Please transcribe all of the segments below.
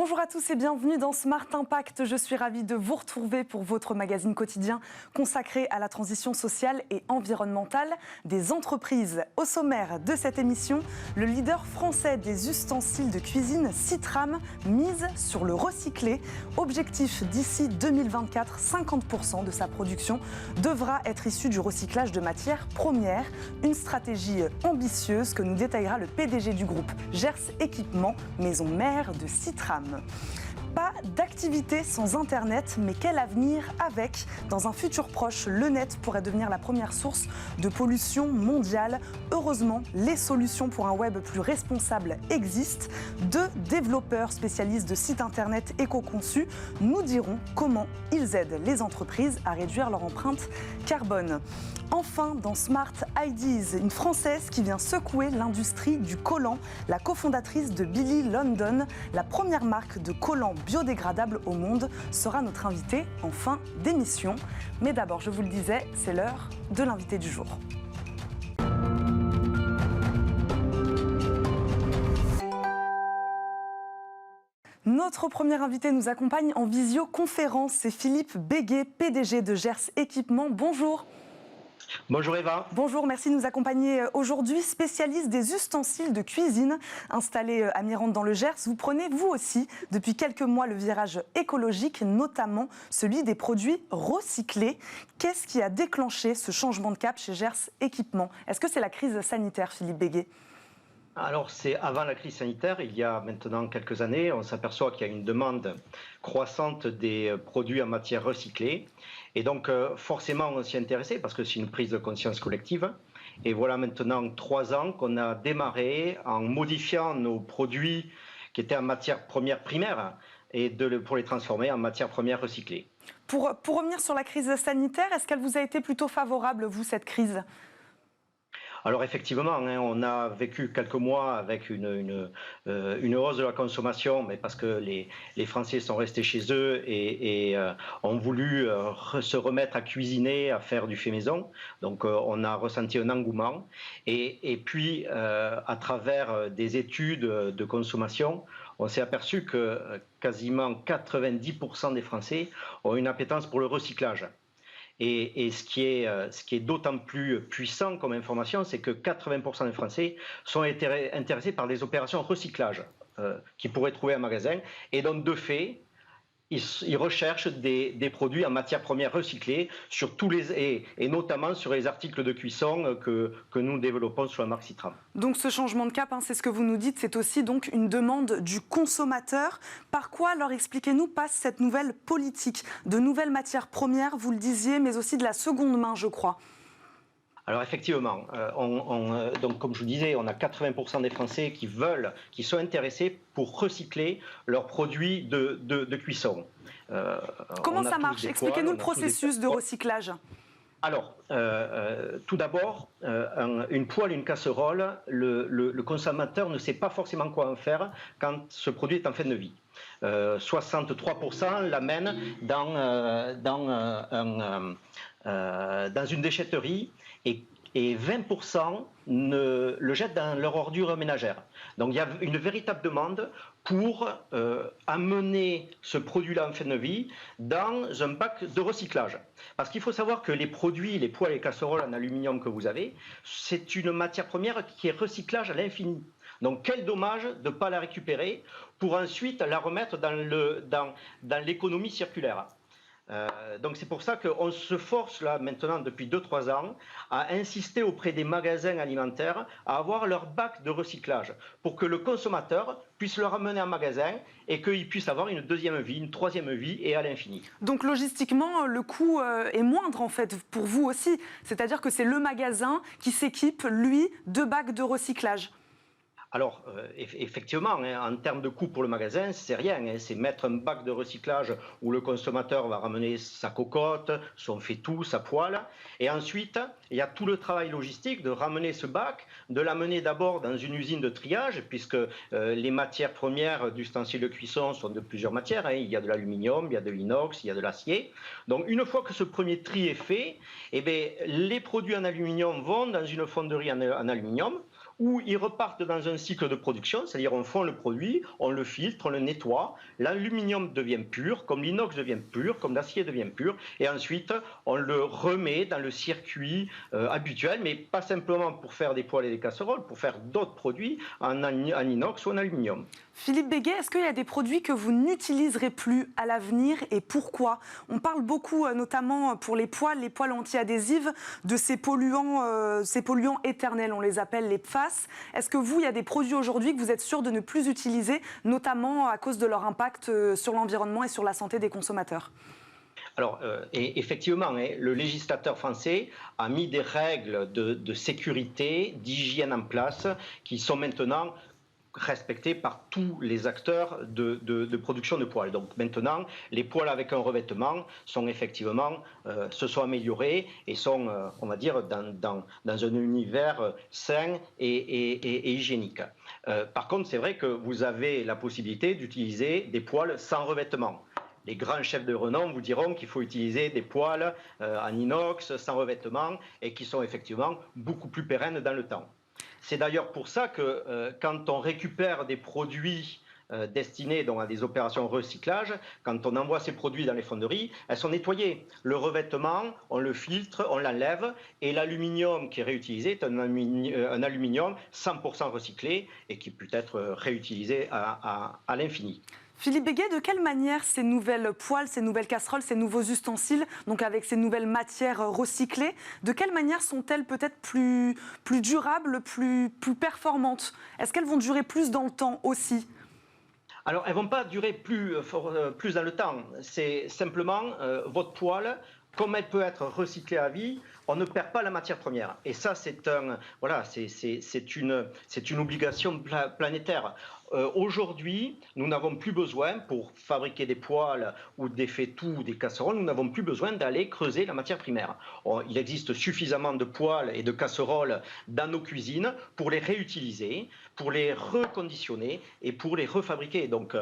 Bonjour à tous et bienvenue dans Smart Impact. Je suis ravie de vous retrouver pour votre magazine quotidien consacré à la transition sociale et environnementale des entreprises. Au sommaire de cette émission, le leader français des ustensiles de cuisine, Citram, mise sur le recyclé. Objectif d'ici 2024, 50% de sa production devra être issue du recyclage de matières premières. Une stratégie ambitieuse que nous détaillera le PDG du groupe Gers Équipement, maison mère de Citram. Pas d'activité sans Internet, mais quel avenir avec? Dans un futur proche, le net pourrait devenir la première source de pollution mondiale. Heureusement, les solutions pour un web plus responsable existent. Deux développeurs spécialistes de sites Internet éco-conçus nous diront comment ils aident les entreprises à réduire leur empreinte carbone. Enfin, dans Smart Ideas, une Française qui vient secouer l'industrie du collant, la cofondatrice de Billy London, la première marque de collants biodégradables au monde, sera notre invitée en fin d'émission. Mais d'abord, je vous le disais, c'est l'heure de l'invité du jour. Notre premier invité nous accompagne en visioconférence, c'est Philippe Béguet, PDG de Gers Équipement. Bonjour. Bonjour Eva. Bonjour, merci de nous accompagner aujourd'hui. Spécialiste des ustensiles de cuisine, installé à Mirande dans le Gers, vous prenez vous aussi depuis quelques mois le virage écologique, notamment celui des produits recyclés. Qu'est-ce qui a déclenché ce changement de cap chez Gers Équipement? Est-ce que c'est la crise sanitaire, Philippe Béguet? Alors c'est avant la crise sanitaire, il y a maintenant quelques années, on s'aperçoit qu'il y a une demande croissante des produits en matière recyclée. Et donc forcément on s'y est intéressé parce que c'est une prise de conscience collective. Et voilà maintenant 3 ans qu'on a démarré en modifiant nos produits qui étaient en matière première primaire et pour les transformer en matière première recyclée. Pour revenir sur la crise sanitaire, est-ce qu'elle vous a été plutôt favorable, vous, cette crise ? Alors effectivement, on a vécu quelques mois avec une hausse de la consommation, mais parce que les Français sont restés chez eux et ont voulu se remettre à cuisiner, à faire du fait maison. Donc on a ressenti un engouement. Et puis, à travers des études de consommation, on s'est aperçu que quasiment 90% des Français ont une appétence pour le recyclage. Et ce qui est d'autant plus puissant comme information, c'est que 80% des Français sont intéressés par des opérations recyclage qu'ils pourraient trouver en magasin. Et donc, de fait, ils recherchent des produits en matière première recyclée sur et notamment sur les articles de cuisson que nous développons sur la marque Citram. Donc ce changement de cap, c'est ce que vous nous dites, c'est aussi donc une demande du consommateur. Par quoi, alors expliquez-nous, passe cette nouvelle politique de nouvelles matières premières, vous le disiez, mais aussi de la seconde main, je crois? Alors effectivement, donc comme je vous disais, on a 80% des Français qui sont intéressés pour recycler leurs produits de cuisson. Comment ça marche? Expliquez-nous le processus de recyclage. Alors, tout d'abord, une poêle, une casserole, le consommateur ne sait pas forcément quoi en faire quand ce produit est en fin de vie. 63% l'amènent dans une déchetterie et 20% le jettent dans leur ordure ménagère. Donc il y a une véritable demande pour amener ce produit-là en fin de vie dans un bac de recyclage. Parce qu'il faut savoir que les produits, les poêles et casseroles en aluminium que vous avez, c'est une matière première qui est recyclage à l'infini. Donc quel dommage de ne pas la récupérer pour ensuite la remettre dans l'économie circulaire. Donc c'est pour ça qu'on se force là maintenant depuis 2-3 ans à insister auprès des magasins alimentaires à avoir leur bac de recyclage pour que le consommateur puisse le ramener en magasin et qu'il puisse avoir une deuxième vie, une troisième vie et à l'infini. Donc logistiquement, le coût est moindre en fait pour vous aussi, c'est-à-dire que c'est le magasin qui s'équipe, lui, de bacs de recyclage. Alors, effectivement, en termes de coût pour le magasin, c'est rien. C'est mettre un bac de recyclage où le consommateur va ramener sa cocotte, son faitout, sa poêle. Et ensuite, il y a tout le travail logistique de ramener ce bac, de l'amener d'abord dans une usine de triage, puisque les matières premières d'ustensiles de cuisson sont de plusieurs matières. Il y a de l'aluminium, il y a de l'inox, il y a de l'acier. Donc, une fois que ce premier tri est fait, eh bien, les produits en aluminium vont dans une fonderie en aluminium, où ils repartent dans un cycle de production, c'est-à-dire on fond le produit, on le filtre, on le nettoie, l'aluminium devient pur, comme l'inox devient pur, comme l'acier devient pur, et ensuite on le remet dans le circuit habituel, mais pas simplement pour faire des poêles et des casseroles, pour faire d'autres produits en inox ou en aluminium. Philippe Béguet, est-ce qu'il y a des produits que vous n'utiliserez plus à l'avenir et pourquoi? On parle beaucoup, notamment pour les poêles anti-adhésives, de ces polluants éternels, on les appelle les PFAS. Est-ce que vous, il y a des produits aujourd'hui que vous êtes sûr de ne plus utiliser, notamment à cause de leur impact sur l'environnement et sur la santé des consommateurs? Alors, et effectivement, le législateur français a mis des règles de sécurité, d'hygiène en place qui sont maintenant respectées par tous les acteurs de production de poêles. Donc maintenant, les poêles avec un revêtement sont effectivement, se sont améliorés et sont, on va dire, dans un univers sain et hygiénique. Par contre, c'est vrai que vous avez la possibilité d'utiliser des poêles sans revêtement. Les grands chefs de renom vous diront qu'il faut utiliser des poêles en inox, sans revêtement, et qui sont effectivement beaucoup plus pérennes dans le temps. C'est d'ailleurs pour ça que quand on récupère des produits destinés donc, à des opérations recyclage, quand on envoie ces produits dans les fonderies, elles sont nettoyées. Le revêtement, on le filtre, on l'enlève, et l'aluminium qui est réutilisé est un aluminium 100% recyclé et qui peut être réutilisé à l'infini. Philippe Béguet, de quelle manière ces nouvelles poêles, ces nouvelles casseroles, ces nouveaux ustensiles, donc avec ces nouvelles matières recyclées, de quelle manière sont-elles peut-être plus durables, plus performantes? Est-ce qu'elles vont durer plus dans le temps aussi? Alors, elles ne vont pas durer plus dans le temps. C'est simplement votre poêle, comme elle peut être recyclée à vie, on ne perd pas la matière première. Et ça, c'est une obligation planétaire. Aujourd'hui, nous n'avons plus besoin, pour fabriquer des poêles ou des faitout ou des casseroles, nous n'avons plus besoin d'aller creuser la matière primaire. Il existe suffisamment de poêles et de casseroles dans nos cuisines pour les réutiliser, pour les reconditionner et pour les refabriquer. Donc,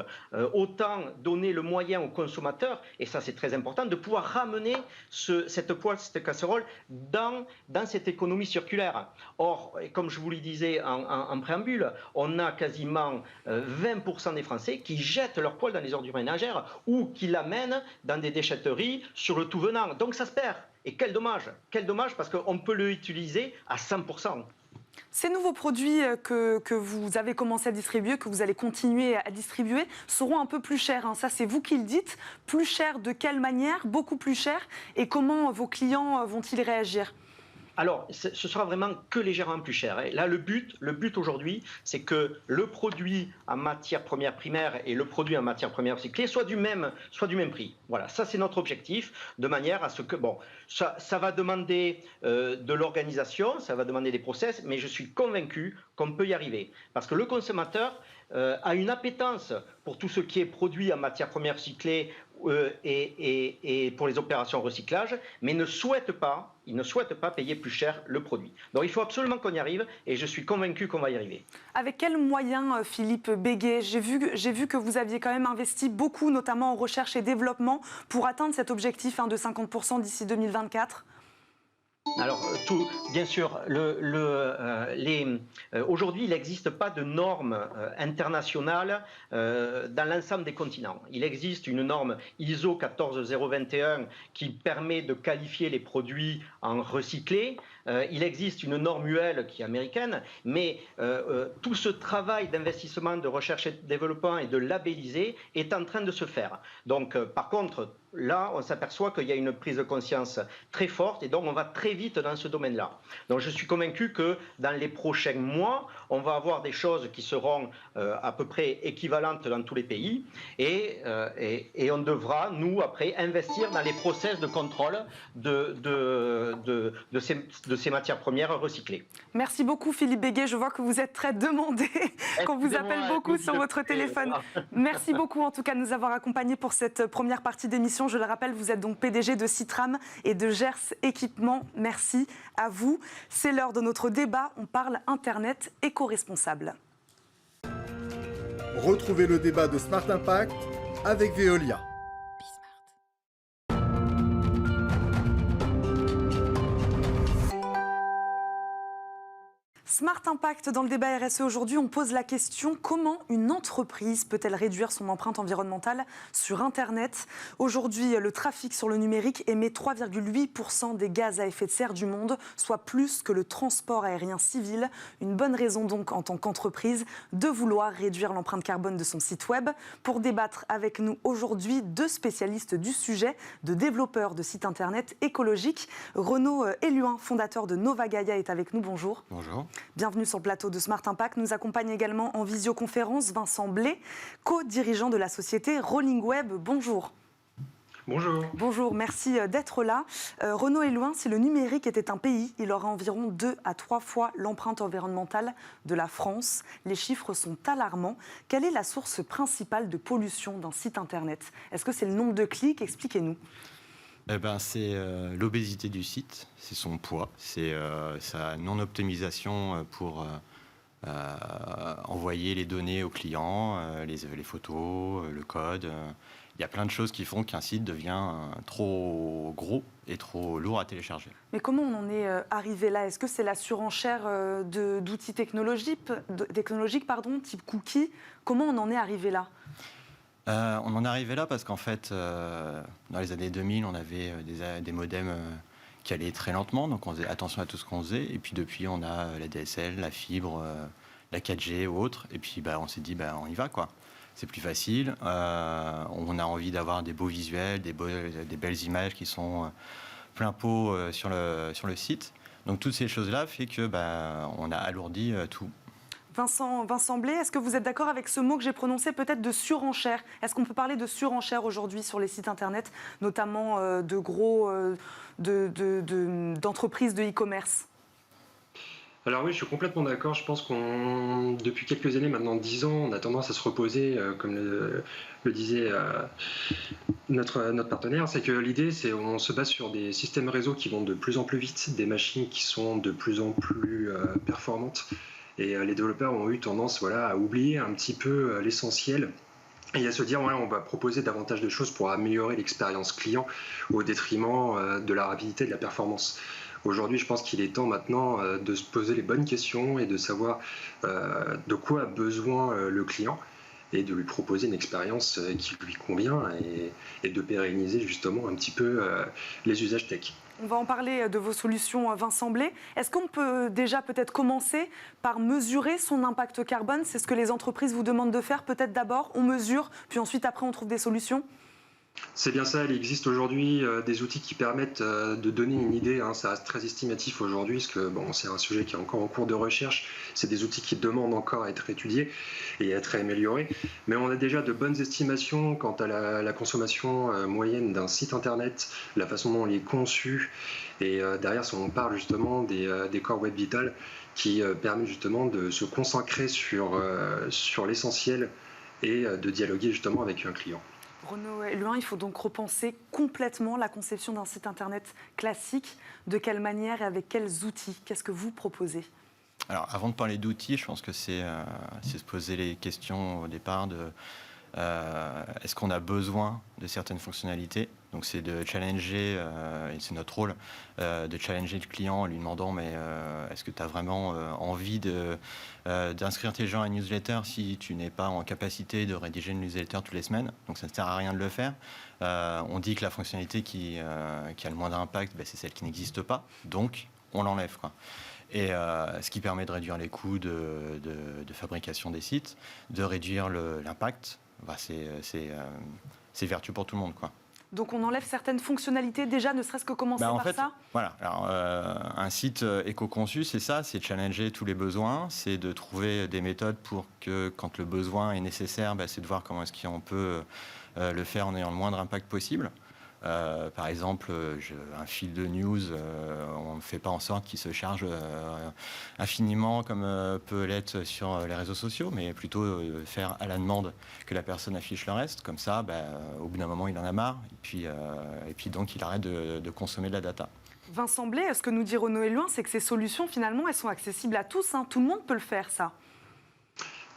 autant donner le moyen aux consommateurs, et ça c'est très important, de pouvoir ramener cette poêle, cette casserole dans cette économie circulaire. Or, comme je vous le disais en préambule, on a quasiment 20% des Français qui jettent leur poêle dans les ordures ménagères ou qui l'amènent dans des déchetteries sur le tout venant. Donc ça se perd. Et quel dommage parce qu'on peut l'utiliser à 100%. Ces nouveaux produits que vous avez commencé à distribuer, que vous allez continuer à distribuer, seront un peu plus chers. Ça, c'est vous qui le dites. Plus cher de quelle manière? Beaucoup plus cher. Et comment vos clients vont-ils réagir? Alors, ce sera vraiment que légèrement plus cher. Là, le but aujourd'hui, c'est que le produit en matière première primaire et le produit en matière première recyclée soient du même prix. Voilà, ça c'est notre objectif, de manière à ce que, bon, ça va demander de l'organisation, ça va demander des process, mais je suis convaincu qu'on peut y arriver. Parce que le consommateur a une appétence pour tout ce qui est produit en matière première recyclée et pour les opérations recyclage, mais il ne souhaite pas payer plus cher le produit. Donc il faut absolument qu'on y arrive et je suis convaincu qu'on va y arriver. Avec quels moyens, Philippe Béguet? J'ai vu que vous aviez quand même investi beaucoup, notamment en recherche et développement, pour atteindre cet objectif de 50% d'ici 2024. Alors, bien sûr, aujourd'hui, il n'existe pas de normes internationales dans l'ensemble des continents. Il existe une norme ISO 14021 qui permet de qualifier les produits en recyclés. Il existe une norme UL qui est américaine, mais tout ce travail d'investissement, de recherche et de développement et de labelliser est en train de se faire. Donc, par contre, là, on s'aperçoit qu'il y a une prise de conscience très forte et donc on va très vite dans ce domaine-là. Donc je suis convaincu que dans les prochains mois, on va avoir des choses qui seront à peu près équivalentes dans tous les pays et on devra, nous, après, investir dans les process de contrôle de ces matières premières recyclées. Merci beaucoup Philippe Béguet, je vois que vous êtes très demandé, qu'on vous appelle beaucoup sur votre téléphone. Merci beaucoup en tout cas de nous avoir accompagnés pour cette première partie d'émission. Je le rappelle, vous êtes donc PDG de Citram et de Gers Équipement. Merci à vous. C'est l'heure de notre débat. On parle Internet éco-responsable. Retrouvez le débat de Smart Impact avec Veolia. Smart Impact, dans le débat RSE aujourd'hui, on pose la question: comment une entreprise peut-elle réduire son empreinte environnementale sur Internet? Aujourd'hui, le trafic sur le numérique émet 3,8% des gaz à effet de serre du monde, soit plus que le transport aérien civil. Une bonne raison donc, en tant qu'entreprise, de vouloir réduire l'empreinte carbone de son site web. Pour débattre avec nous aujourd'hui, deux spécialistes du sujet, de développeurs de sites Internet écologiques. Renaud Éluin, fondateur de Nova Gaia, est avec nous. Bonjour. Bonjour. Bienvenue sur le plateau de Smart Impact. Nous accompagne également en visioconférence Vincent Blé, co-dirigeant de la société Rolling Web. Bonjour. Bonjour. Bonjour, merci d'être là. Renaud Éluin, si le numérique était un pays, il aurait environ 2 à 3 fois l'empreinte environnementale de la France. Les chiffres sont alarmants. Quelle est la source principale de pollution d'un site Internet? Est-ce que c'est le nombre de clics? Expliquez-nous. C'est l'obésité du site, c'est son poids, c'est sa non-optimisation pour envoyer les données aux clients, les photos, le code. Il y a plein de choses qui font qu'un site devient trop gros et trop lourd à télécharger. Mais comment on en est arrivé là? Est-ce que c'est la surenchère d'outils technologiques, type cookies? Comment on en est arrivé là? On en est arrivé là parce qu'en fait, dans les années 2000, on avait des modems qui allaient très lentement, donc on faisait attention à tout ce qu'on faisait. Et puis depuis, on a la DSL, la fibre, la 4G ou autre. Et puis on s'est dit, on y va, quoi. C'est plus facile. On a envie d'avoir des beaux visuels, des belles images qui sont plein pot sur le site. Donc toutes ces choses-là fait que on a alourdi tout. Vincent Blé, est-ce que vous êtes d'accord avec ce mot que j'ai prononcé, peut-être de surenchère? Est-ce qu'on peut parler de surenchère aujourd'hui sur les sites Internet, notamment d'entreprises de e-commerce? Alors oui, je suis complètement d'accord. Je pense depuis quelques années, maintenant 10 ans, on a tendance à se reposer, comme le disait notre partenaire. C'est que l'idée, c'est qu'on se base sur des systèmes réseau qui vont de plus en plus vite, des machines qui sont de plus en plus performantes. Et les développeurs ont eu tendance à oublier un petit peu l'essentiel et à se dire on va proposer davantage de choses pour améliorer l'expérience client au détriment de la rapidité et de la performance. Aujourd'hui, je pense qu'il est temps maintenant de se poser les bonnes questions et de savoir de quoi a besoin le client et de lui proposer une expérience qui lui convient et de pérenniser justement un petit peu les usages tech. On va en parler de vos solutions, Vincent Blé. Est-ce qu'on peut déjà peut-être commencer par mesurer son impact carbone? C'est ce que les entreprises vous demandent de faire. Peut-être d'abord, on mesure, puis ensuite, après, on trouve des solutions? C'est bien ça, il existe aujourd'hui des outils qui permettent de donner une idée, ça reste très estimatif aujourd'hui, parce que c'est un sujet qui est encore en cours de recherche, c'est des outils qui demandent encore à être étudiés et à être améliorés, mais on a déjà de bonnes estimations quant à la consommation moyenne d'un site internet, la façon dont il est conçu, et derrière on parle justement des corps web vital qui permettent justement de se consacrer sur l'essentiel et de dialoguer justement avec un client. Renaud Éluin, il faut donc repenser complètement la conception d'un site Internet classique. De quelle manière et avec quels outils? Qu'est-ce que vous proposez? Alors, avant de parler d'outils, je pense que c'est se poser les questions au départ de est-ce qu'on a besoin de certaines fonctionnalités? Donc, c'est de challenger, et c'est notre rôle, de challenger le client en lui demandant mais est-ce que tu as vraiment envie d'inscrire tes gens à une newsletter si tu n'es pas en capacité de rédiger une newsletter toutes les semaines? Donc, ça ne sert à rien de le faire. On dit que la fonctionnalité qui a le moins d'impact, c'est celle qui n'existe pas. Donc, on l'enlève, quoi. Et ce qui permet de réduire les coûts de fabrication des sites, de réduire l'impact, c'est vertueux pour tout le monde, quoi. Donc on enlève certaines fonctionnalités déjà, ne serait-ce que commencer par ça? Voilà. Alors, un site éco-conçu, c'est ça, c'est challenger tous les besoins, c'est de trouver des méthodes pour que quand le besoin est nécessaire, c'est de voir comment est-ce qu'on peut le faire en ayant le moindre impact possible. Par exemple, un fil de news, on ne fait pas en sorte qu'il se charge infiniment comme peut l'être sur les réseaux sociaux, mais plutôt faire à la demande que la personne affiche le reste. Comme ça, au bout d'un moment, il en a marre et puis donc il arrête de consommer de la data. Vincent Blé, ce que nous dit Renaud Éluin, c'est que ces solutions, finalement, elles sont accessibles à tous. Tout le monde peut le faire, ça.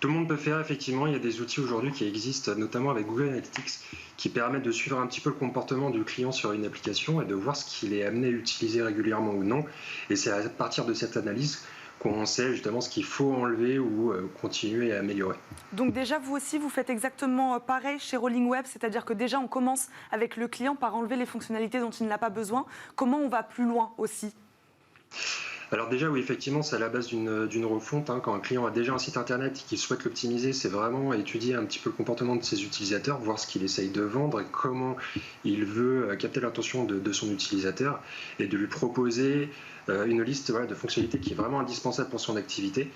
Tout le monde peut faire, effectivement. Il y a des outils aujourd'hui qui existent, notamment avec Google Analytics, qui permettent de suivre un petit peu le comportement du client sur une application et de voir ce qu'il est amené à utiliser régulièrement ou non. Et c'est à partir de cette analyse qu'on sait justement ce qu'il faut enlever ou continuer à améliorer. Donc déjà, vous aussi, vous faites exactement pareil chez Rolling Web, c'est-à-dire que déjà, on commence avec le client par enlever les fonctionnalités dont il n'a pas besoin. Comment on va plus loin aussi ? Alors déjà, oui, effectivement, c'est à la base d'une refonte. Quand un client a déjà un site internet et qu'il souhaite l'optimiser, c'est vraiment étudier un petit peu le comportement de ses utilisateurs, voir ce qu'il essaye de vendre et comment il veut capter l'attention de son utilisateur et de lui proposer une liste de fonctionnalités qui est vraiment indispensable pour son activité,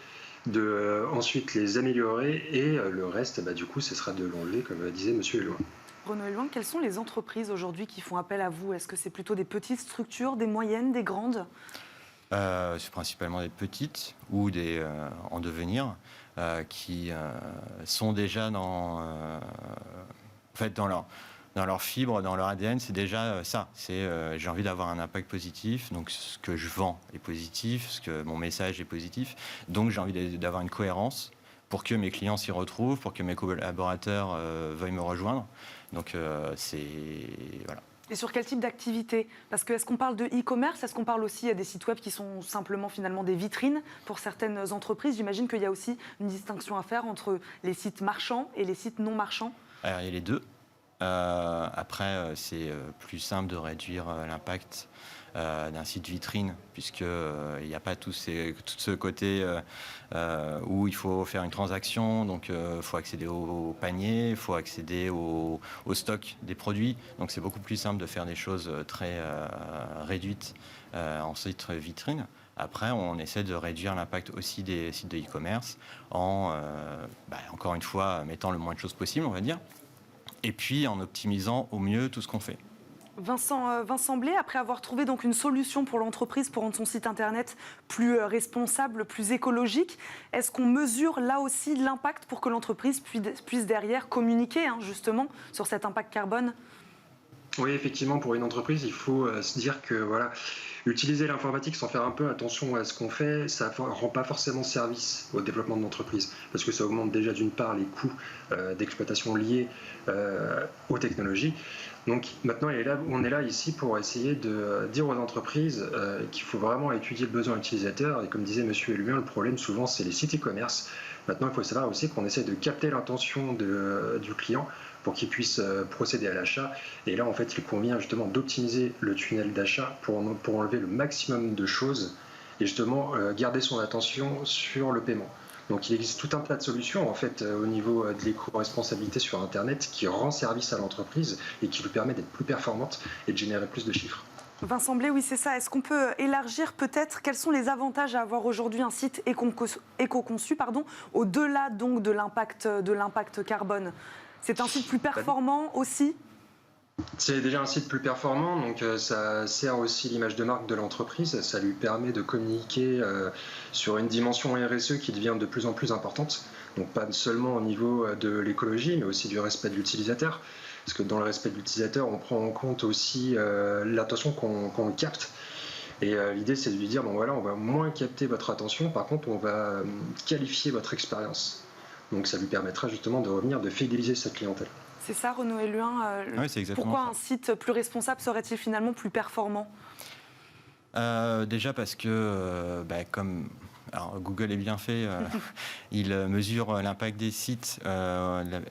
de ensuite les améliorer et le reste, du coup, ce sera de l'enlever, comme disait Monsieur Elouin. Renaud Elouin, quelles sont les entreprises aujourd'hui qui font appel à vous ? Est-ce que c'est plutôt des petites structures, des moyennes, des grandes ? C'est principalement des petites ou des en devenir qui sont déjà dans leur fibre, dans leur ADN, c'est déjà ça. C'est j'ai envie d'avoir un impact positif, donc ce que je vends est positif, mon message est positif, donc j'ai envie d'avoir une cohérence pour que mes clients s'y retrouvent, pour que mes collaborateurs veuillent me rejoindre. Donc voilà. Et sur quel type d'activité ? Parce que est-ce qu'on parle de e-commerce ? Est-ce qu'on parle aussi des sites web qui sont simplement finalement des vitrines pour certaines entreprises ? J'imagine qu'il y a aussi une distinction à faire entre les sites marchands et les sites non marchands. Alors, il y a les deux. Après, c'est plus simple de réduire l'impact d'un site vitrine, puisqu'il n'y a pas tout ce côté où il faut faire une transaction, donc il faut accéder au panier, il faut accéder au stock des produits. Donc c'est beaucoup plus simple de faire des choses très réduites en site vitrine. Après, on essaie de réduire l'impact aussi des sites de e-commerce en, encore une fois, mettant le moins de choses possible, on va dire, et puis en optimisant au mieux tout ce qu'on fait. Vincent Blé, après avoir trouvé donc une solution pour l'entreprise pour rendre son site internet plus responsable, plus écologique, est-ce qu'on mesure là aussi l'impact pour que l'entreprise puisse derrière communiquer justement sur cet impact carbone ? Oui, effectivement, pour une entreprise, il faut se dire que utiliser l'informatique sans faire un peu attention à ce qu'on fait, ça ne rend pas forcément service au développement de l'entreprise, parce que ça augmente déjà d'une part les coûts d'exploitation liés aux technologies. Donc maintenant, on est là ici pour essayer de dire aux entreprises qu'il faut vraiment étudier le besoin utilisateur. Et comme disait M. Elouin, le problème souvent, c'est les sites e-commerce. Maintenant, il faut savoir aussi qu'on essaie de capter l'intention du client pour qu'il puisse procéder à l'achat. Et là, en fait, il convient justement d'optimiser le tunnel d'achat pour enlever le maximum de choses et justement garder son attention sur le paiement. Donc il existe tout un tas de solutions en fait au niveau de l'éco-responsabilité sur Internet qui rend service à l'entreprise et qui lui permet d'être plus performante et de générer plus de chiffres. Vincent Blé, oui c'est ça. Est-ce qu'on peut élargir peut-être quels sont les avantages à avoir aujourd'hui un site éco-conçu au-delà donc de l'impact carbone ? C'est un site plus performant aussi ? C'est déjà un site plus performant, donc ça sert aussi l'image de marque de l'entreprise, ça lui permet de communiquer sur une dimension RSE qui devient de plus en plus importante, donc pas seulement au niveau de l'écologie, mais aussi du respect de l'utilisateur, parce que dans le respect de l'utilisateur, on prend en compte aussi l'attention qu'on capte. Et l'idée, c'est de lui dire, on va moins capter votre attention, par contre, on va qualifier votre expérience. Donc ça lui permettra justement de fidéliser sa clientèle. C'est ça, Renaud Elouin. Oui, c'est exactement pourquoi ça. Un site plus responsable serait-il finalement plus performant ? Déjà parce que, alors Google est bien fait, il mesure l'impact des sites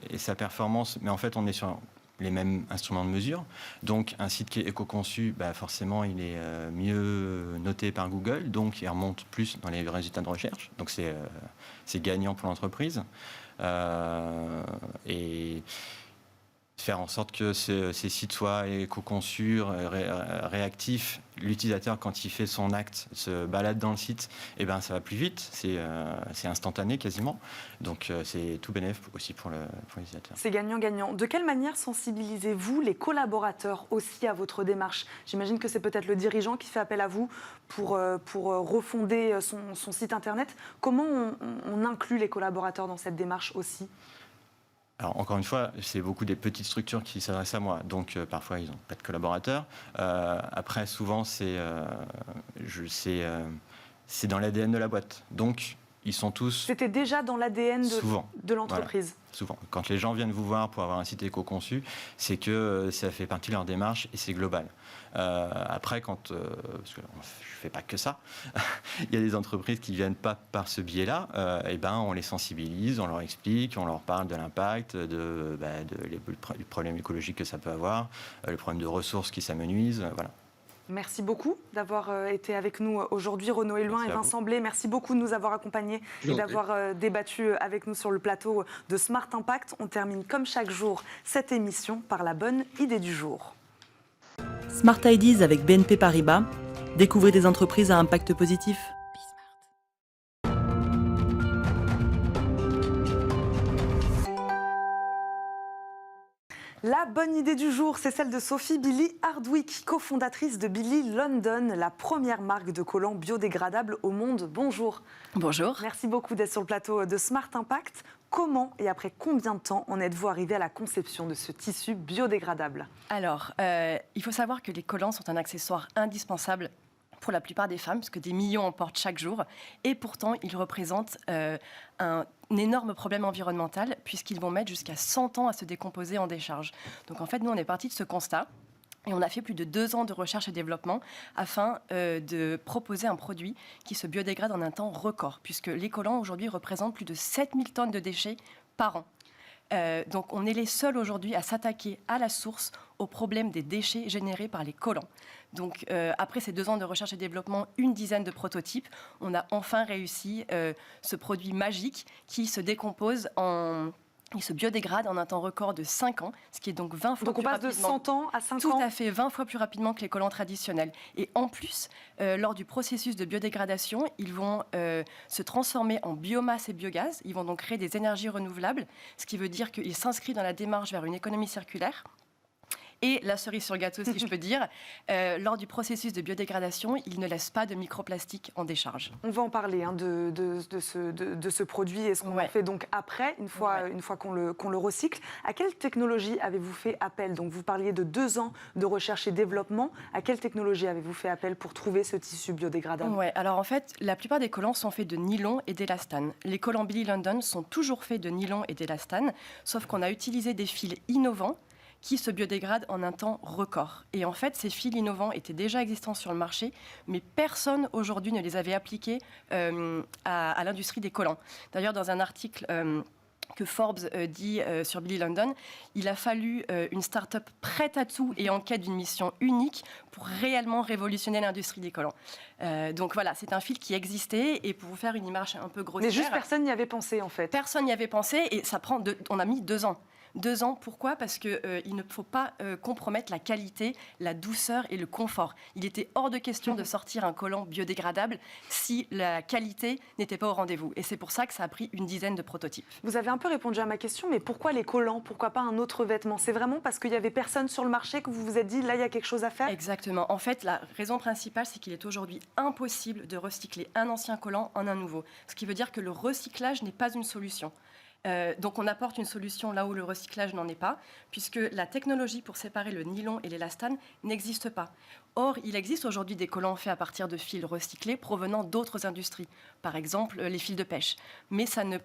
et sa performance, mais en fait on est sur les mêmes instruments de mesure. Donc un site qui est éco-conçu, forcément il est mieux noté par Google, donc il remonte plus dans les résultats de recherche, donc c'est gagnant pour l'entreprise. Et faire en sorte que ces sites soient éco-conçus, réactifs. L'utilisateur, quand il fait son acte, se balade dans le site, ça va plus vite, c'est instantané quasiment. Donc c'est tout bénéf aussi pour l'utilisateur. C'est gagnant-gagnant. De quelle manière sensibilisez-vous les collaborateurs aussi à votre démarche ? J'imagine que c'est peut-être le dirigeant qui fait appel à vous pour refonder son site internet. Comment on inclut les collaborateurs dans cette démarche aussi ? Alors, encore une fois, c'est beaucoup des petites structures qui s'adressent à moi. Donc, parfois, ils n'ont pas de collaborateurs. Après, souvent, c'est dans l'ADN de la boîte. Donc, ils sont tous... C'était déjà dans l'ADN souvent, de l'entreprise. Voilà, souvent. Quand les gens viennent vous voir pour avoir un site éco-conçu, c'est que ça fait partie de leur démarche et c'est global. Après, parce que je ne fais pas que ça, il y a des entreprises qui ne viennent pas par ce biais-là, on les sensibilise, on leur explique, on leur parle de l'impact, du problème écologique que ça peut avoir, le problème de ressources qui s'amenuisent, voilà. Merci beaucoup d'avoir été avec nous aujourd'hui, Renaud Hélouin et Vincent Blé. Merci beaucoup de nous avoir accompagnés et d'avoir débattu avec nous sur le plateau de Smart Impact. On termine comme chaque jour cette émission par la bonne idée du jour. Smart Ideas avec BNP Paribas. Découvrez des entreprises à impact positif. La bonne idée du jour, c'est celle de Sophie Billy Hardwick, cofondatrice de Billy London, la première marque de collants biodégradables au monde. Bonjour. Bonjour. Merci beaucoup d'être sur le plateau de Smart Impact. Comment et après combien de temps en êtes-vous arrivé à la conception de ce tissu biodégradable ? Alors, il faut savoir que les collants sont un accessoire indispensable pour la plupart des femmes, parce que des millions en portent chaque jour, et pourtant ils représentent un énorme problème environnemental, puisqu'ils vont mettre jusqu'à 100 ans à se décomposer en décharge. Donc en fait, nous on est parti de ce constat, et on a fait plus de 2 ans de recherche et développement afin de proposer un produit qui se biodégrade en un temps record, puisque les collants aujourd'hui représentent plus de 7000 tonnes de déchets par an. Donc on est les seuls aujourd'hui à s'attaquer à la source au problème des déchets générés par les collants. Donc après ces 2 ans de recherche et développement, une dizaine de prototypes, on a enfin réussi ce produit magique qui se décompose il se biodégrade en un temps record de 5 ans, ce qui est donc 20 fois plus rapidement. Donc on passe de 100 ans à 5 ans ? Tout à fait, 20 fois plus rapidement que les collants traditionnels. Et en plus, lors du processus de biodégradation, ils vont se transformer en biomasse et biogaz. Ils vont donc créer des énergies renouvelables, ce qui veut dire qu'ils s'inscrivent dans la démarche vers une économie circulaire. Et la cerise sur le gâteau, si je peux dire, lors du processus de biodégradation, il ne laisse pas de microplastique en décharge. On va en parler de ce produit et ce qu'on en fait donc après, une fois qu'on le recycle. À quelle technologie avez-vous fait appel ? Donc vous parliez de 2 ans de recherche et développement. À quelle technologie avez-vous fait appel pour trouver ce tissu biodégradable ? Alors en fait, la plupart des collants sont faits de nylon et d'élastane. Les collants Billy London sont toujours faits de nylon et d'élastane, sauf qu'on a utilisé des fils innovants qui se biodégradent en un temps record. Et en fait, ces fils innovants étaient déjà existants sur le marché, mais personne aujourd'hui ne les avait appliqués à l'industrie des collants. D'ailleurs, dans un article que Forbes dit sur Billy London, il a fallu une start-up prête à tout et en quête d'une mission unique pour réellement révolutionner l'industrie des collants. Donc voilà, c'est un fil qui existait, et pour vous faire une image un peu grossière... Mais juste personne n'y avait pensé en fait. Personne n'y avait pensé, et on a mis 2 ans. 2 ans, pourquoi ? Parce qu'il ne faut pas compromettre la qualité, la douceur et le confort. Il était hors de question de sortir un collant biodégradable si la qualité n'était pas au rendez-vous. Et c'est pour ça que ça a pris une dizaine de prototypes. Vous avez un peu répondu à ma question, mais pourquoi les collants ? Pourquoi pas un autre vêtement ? C'est vraiment parce qu'il n'y avait personne sur le marché que vous vous êtes dit, là, il y a quelque chose à faire ? Exactement. En fait, la raison principale, c'est qu'il est aujourd'hui impossible de recycler un ancien collant en un nouveau. Ce qui veut dire que le recyclage n'est pas une solution. Donc on apporte une solution là où le recyclage n'en est pas, puisque la technologie pour séparer le nylon et l'élastane n'existe pas. Or, il existe aujourd'hui des collants faits à partir de fils recyclés provenant d'autres industries, par exemple les fils de pêche. Mais ça ne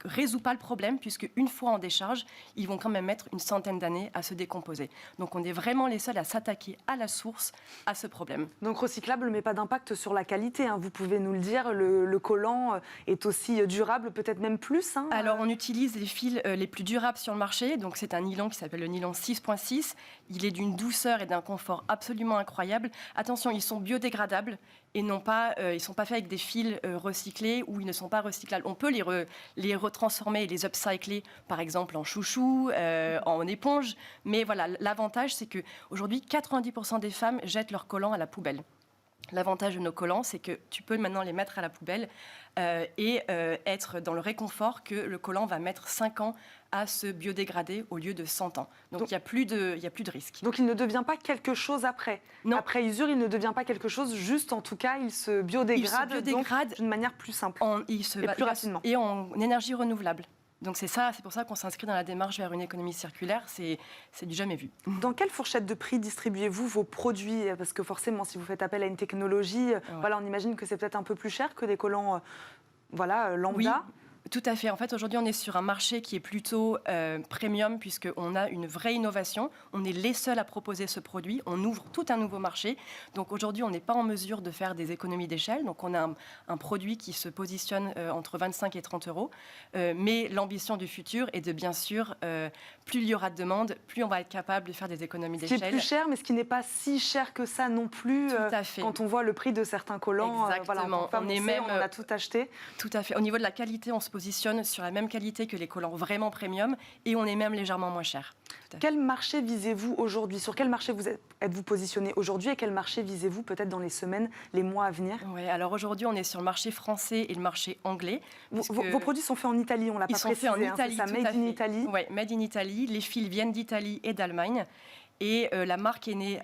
résout pas le problème, puisque une fois en décharge, ils vont quand même mettre une centaine d'années à se décomposer. Donc on est vraiment les seuls à s'attaquer à la source à ce problème. Donc recyclable, mais pas d'impact sur la qualité, hein. Vous pouvez nous le dire, le collant est aussi durable, peut-être même plus. Alors on utilise les fils les plus durables sur le marché, donc c'est un nylon qui s'appelle le nylon 6.6. Il est d'une douceur et d'un confort absolument incroyable. Attention, ils sont biodégradables et ils ne sont pas faits avec des fils recyclés ou ils ne sont pas recyclables. On peut les retransformer et les upcycler, par exemple en chouchou, en éponge. Mais voilà, l'avantage, c'est qu'aujourd'hui, 90% des femmes jettent leurs collants à la poubelle. L'avantage de nos collants, c'est que tu peux maintenant les mettre à la poubelle et être dans le réconfort que le collant va mettre 5 ans à se biodégrader au lieu de 100 ans. Donc il n'y a plus de risque. Donc il ne devient pas quelque chose après. Non. Après usure, il ne devient pas quelque chose, juste en tout cas, il se biodégrade d'une manière plus simple et plus rapidement. Et en énergie renouvelable. Donc c'est pour ça qu'on s'inscrit dans la démarche vers une économie circulaire, c'est du jamais vu. Dans quelle fourchette de prix distribuez-vous vos produits ? Parce que forcément, si vous faites appel à une technologie, voilà, on imagine que c'est peut-être un peu plus cher que des collants lambda. Oui. Tout à fait. En fait, aujourd'hui, on est sur un marché qui est plutôt premium puisqu'on a une vraie innovation. On est les seuls à proposer ce produit. On ouvre tout un nouveau marché. Donc aujourd'hui, on n'est pas en mesure de faire des économies d'échelle. Donc on a un produit qui se positionne entre 25 et 30 euros. Mais l'ambition du futur est de, bien sûr, plus il y aura de demande, plus on va être capable de faire des économies d'échelle. Ce qui est plus cher, mais ce qui n'est pas si cher que ça non plus. Tout à fait. Quand on voit le prix de certains collants, exactement. On a tout acheté. Tout à fait. Au niveau de la qualité, on se positionne sur la même qualité que les collants vraiment premium et on est même légèrement moins cher. Quel marché visez-vous aujourd'hui? Sur quel marché êtes-vous positionné aujourd'hui et quel marché visez-vous peut-être dans les semaines, les mois à venir? Oui, alors aujourd'hui, on est sur le marché français et le marché anglais. Vos produits sont faits en Italie, on l'a pas précisé. Ils sont faits en Italie, ça, made in Italy. Oui, made in Italy. Les fils viennent d'Italie et d'Allemagne. Et la marque est née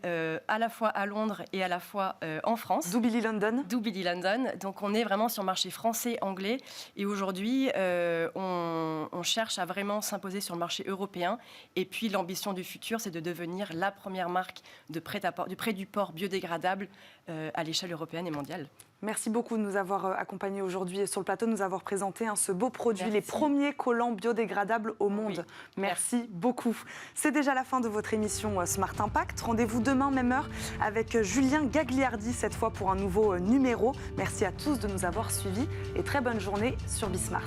à la fois à Londres et à la fois en France. D'où Billy London. D'où Billy London. Donc on est vraiment sur le marché français, anglais. Et aujourd'hui, on cherche à vraiment s'imposer sur le marché européen. Et puis l'ambition du futur, c'est de devenir la première marque de prêt-du-port biodégradable à l'échelle européenne et mondiale. Merci beaucoup de nous avoir accompagnés aujourd'hui sur le plateau, de nous avoir présenté ce beau produit, les premiers collants biodégradables au monde. Oui. Merci beaucoup. C'est déjà la fin de votre émission Smart Impact. Rendez-vous demain, même heure, avec Julien Gagliardi, cette fois pour un nouveau numéro. Merci à tous de nous avoir suivis et très bonne journée sur Bismart.